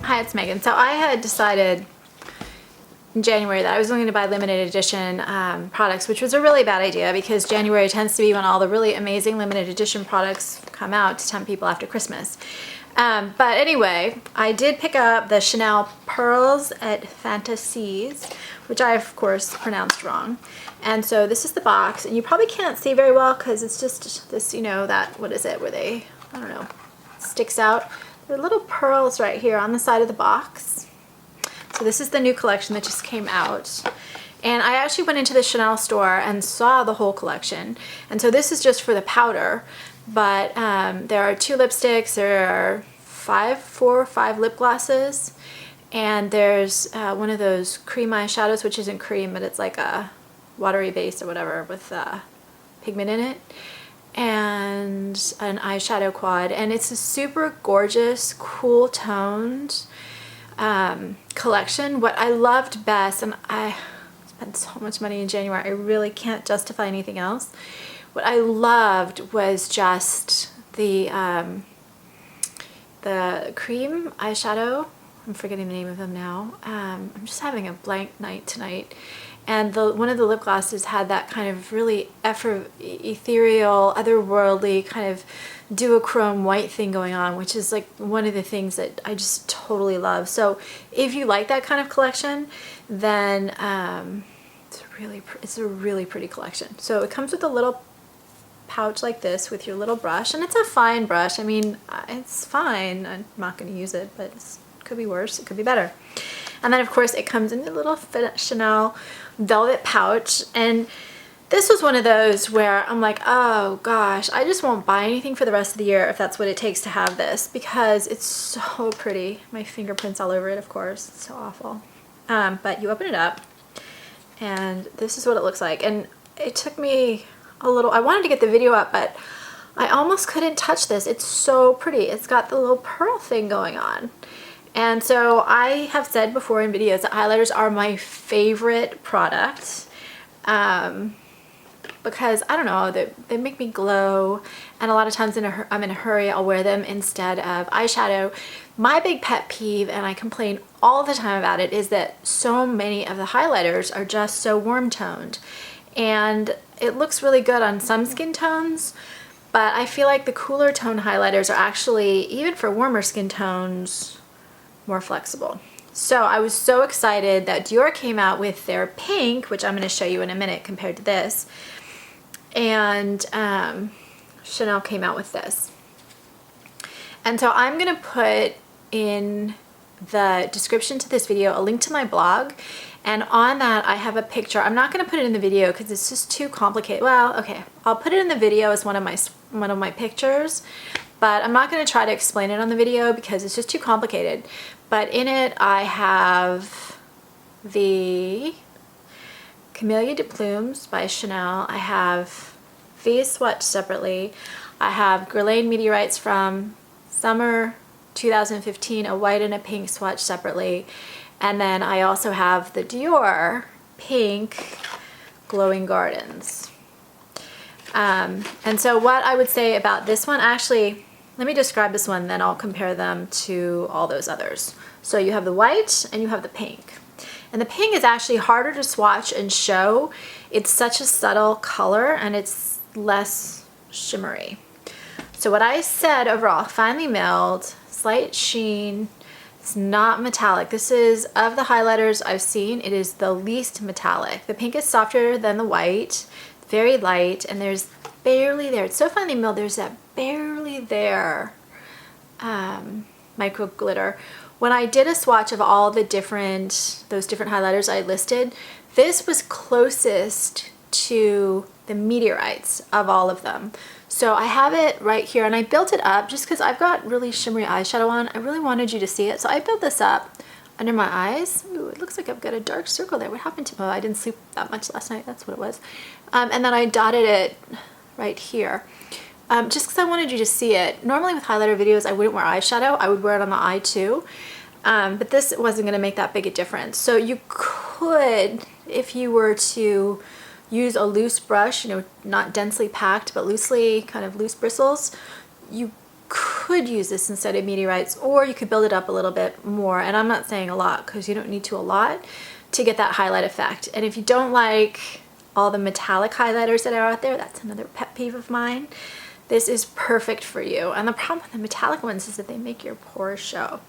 Hi, it's Megan. So I had decided in January that I was going to buy limited edition products, which was a really bad idea because January tends to be when all the really amazing limited edition products come out to tempt people after Christmas. But anyway, I did pick up the Chanel Perles at Fantaisies, which I of course pronounced wrong. And so this is the box, and you probably can't see very well because it's just this, you know, that, what is it, where they, I don't know, sticks out. There are little pearls right here on the side of the box. So this is the new collection that just came out. And I actually went into the Chanel store and saw the whole collection. And so this is just for the powder, but there are 2 lipsticks, there are 4 or 5 lip glosses, and there's one of those cream eyeshadows, which isn't cream, but it's like a watery base or whatever with pigment in it, and an eyeshadow quad. And it's a super gorgeous, cool toned collection. What I loved best, and I spent so much money in January, I really can't justify anything else. What I loved was just the cream eyeshadow. I'm forgetting the name of them now. I'm just having a blank night tonight. And one of the lip glosses had that kind of really ethereal, otherworldly kind of duochrome white thing going on, which is like one of the things that I just totally love. So if you like that kind of collection, then it's a really pretty collection. So it comes with a little pouch like this with your little brush, and it's a fine brush. I mean, it's fine. I'm not going to use it, but it could be worse. It could be better. And then of course it comes in a little Chanel velvet pouch, and this was one of those where I'm like, oh gosh, I just won't buy anything for the rest of the year if that's what it takes to have this, because it's so pretty. My fingerprints all over it, of course. It's so awful. But you open it up and this is what it looks like. And it took me a little, I wanted to get the video up, but I almost couldn't touch this. It's so pretty. It's got the little pearl thing going on. And so I have said before in videos that highlighters are my favorite product because, I don't know, they make me glow, and a lot of times I'm in a hurry, I'll wear them instead of eyeshadow. My big pet peeve, and I complain all the time about it, is that so many of the highlighters are just so warm toned. And it looks really good on some skin tones, but I feel like the cooler tone highlighters are actually, even for warmer skin tones, more flexible. So I was so excited that Dior came out with their pink, which I'm going to show you in a minute compared to this, and Chanel came out with this. And so I'm going to put in the description to this video a link to my blog, and on that I have a picture. I'm not going to put it in the video because it's just too complicated. Well, okay, I'll put it in the video as one of my pictures, but I'm not going to try to explain it on the video because it's just too complicated. But in it I have the Camellia de Plumes by Chanel. I have these swatched separately. I have Guerlain Meteorites from summer 2015, a white and a pink swatched separately. And then I also have the Dior pink Glowing Gardens. And so what I would say about this one, actually, let me describe this one, then I'll compare them to all those others. So you have the white and you have the pink. And the pink is actually harder to swatch and show. It's such a subtle color and it's less shimmery. So what I said overall, finely milled, slight sheen, it's not metallic. This is, of the highlighters I've seen, it is the least metallic. The pink is softer than the white, very light, and there's barely there. It's so finely milled, there's that barely there micro glitter. When I did a swatch of all the those different highlighters I listed, this was closest to the Meteorites of all of them. So I have it right here, and I built it up just because I've got really shimmery eyeshadow on. I really wanted you to see it, so I built this up under my eyes. Ooh, it looks like I've got a dark circle there. What happened to me? Oh, I didn't sleep that much last night. That's what it was. And then I dotted it right here. Just because I wanted you to see it. Normally with highlighter videos, I wouldn't wear eyeshadow. I would wear it on the eye too. But this wasn't going to make that big a difference. So you could, if you were to use a loose brush, you know, not densely packed, but loosely, kind of loose bristles, you could could use this instead of Meteorites, or you could build it up a little bit more, and I'm not saying a lot because you don't need to a lot to get that highlight effect. And if you don't like all the metallic highlighters that are out there, that's another pet peeve of mine, this is perfect for you. And the problem with the metallic ones is that they make your pores show.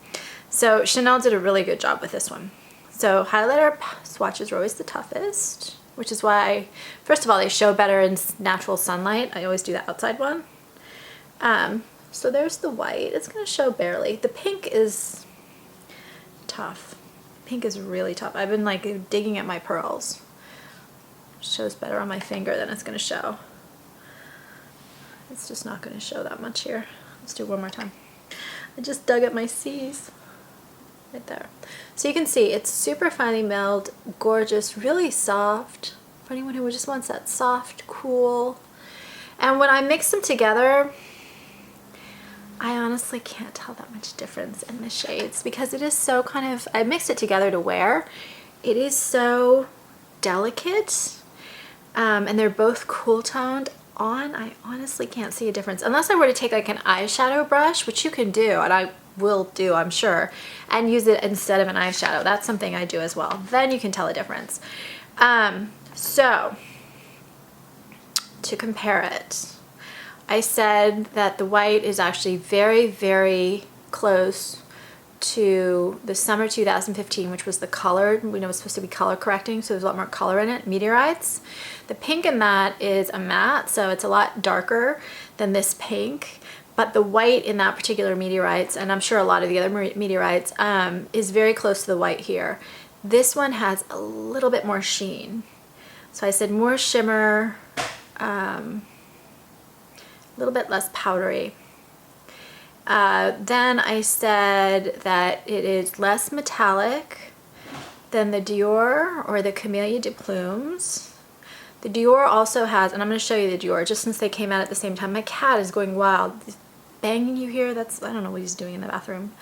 So Chanel did a really good job with this one. So highlighter swatches are always the toughest, which is why, first of all, they show better in natural sunlight. I always do the outside one. So there's the white. It's going to show barely. The pink is tough. Pink is really tough. I've been like digging at my pearls. It shows better on my finger than it's going to show. It's just not going to show that much here. Let's do it one more time. I just dug at my C's. Right there. So you can see it's super finely milled, gorgeous, really soft for anyone who just wants that soft, cool. And when I mix them together, I honestly can't tell that much difference in the shades because it is so kind of, I mixed it together to wear. It is so delicate, and they're both cool toned. On, I honestly can't see a difference unless I were to take like an eyeshadow brush, which you can do, and I will do, I'm sure, and use it instead of an eyeshadow. That's something I do as well. Then you can tell a difference. So to compare it, I said that the white is actually very, very close to the summer 2015, which was the colored, we know it's supposed to be color correcting, so there's a lot more color in it, Meteorites. The pink in that is a matte, so it's a lot darker than this pink, but the white in that particular Meteorites, and I'm sure a lot of the other Meteorites, is very close to the white here. This one has a little bit more sheen. So I said more shimmer, a little bit less powdery. Then I said that it is less metallic than the Dior or the Camellia de Plumes. The Dior also has, and I'm going to show you the Dior just since they came out at the same time. My cat is going wild. He's banging you here. That's, I don't know what he's doing in the bathroom.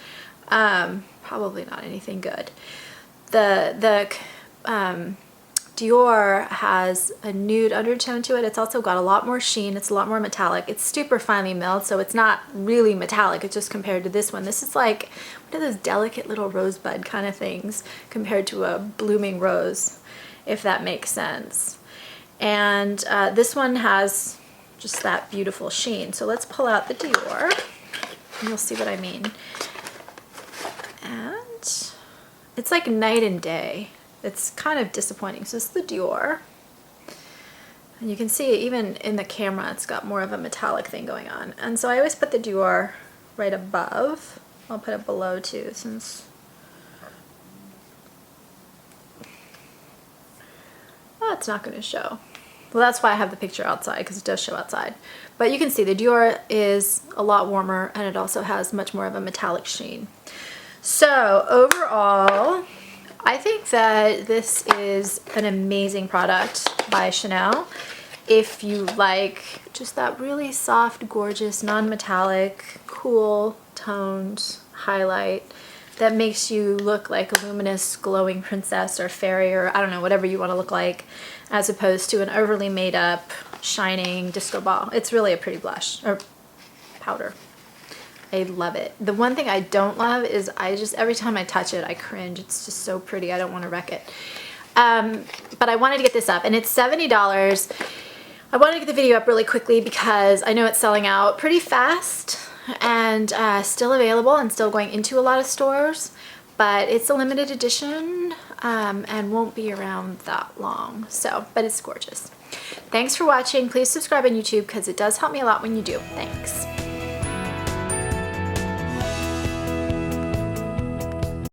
Probably not anything good. The Dior has a nude undertone to it. It's also got a lot more sheen. It's a lot more metallic. It's super finely milled, so it's not really metallic. It's just compared to this one. This is like one of those delicate little rosebud kind of things compared to a blooming rose, if that makes sense. And this one has just that beautiful sheen. So let's pull out the Dior, and you'll see what I mean. And it's like night and day. It's kind of disappointing. So it's the Dior. And you can see even in the camera, it's got more of a metallic thing going on. And so I always put the Dior right above. I'll put it below too, since, oh, it's not going to show. Well, that's why I have the picture outside, because it does show outside. But you can see the Dior is a lot warmer, and it also has much more of a metallic sheen. So overall, I think that this is an amazing product by Chanel. If you like just that really soft, gorgeous, non-metallic, cool toned highlight that makes you look like a luminous, glowing princess or fairy, or I don't know, whatever you want to look like, as opposed to an overly made up, shining disco ball. It's really a pretty blush, or powder. I love it. The one thing I don't love is every time I touch it, I cringe. It's just so pretty. I don't want to wreck it. But I wanted to get this up, and it's $70. I wanted to get the video up really quickly because I know it's selling out pretty fast and still available and still going into a lot of stores, but it's a limited edition and won't be around that long. So, but it's gorgeous. Thanks for watching. Please subscribe on YouTube because it does help me a lot when you do. Thanks.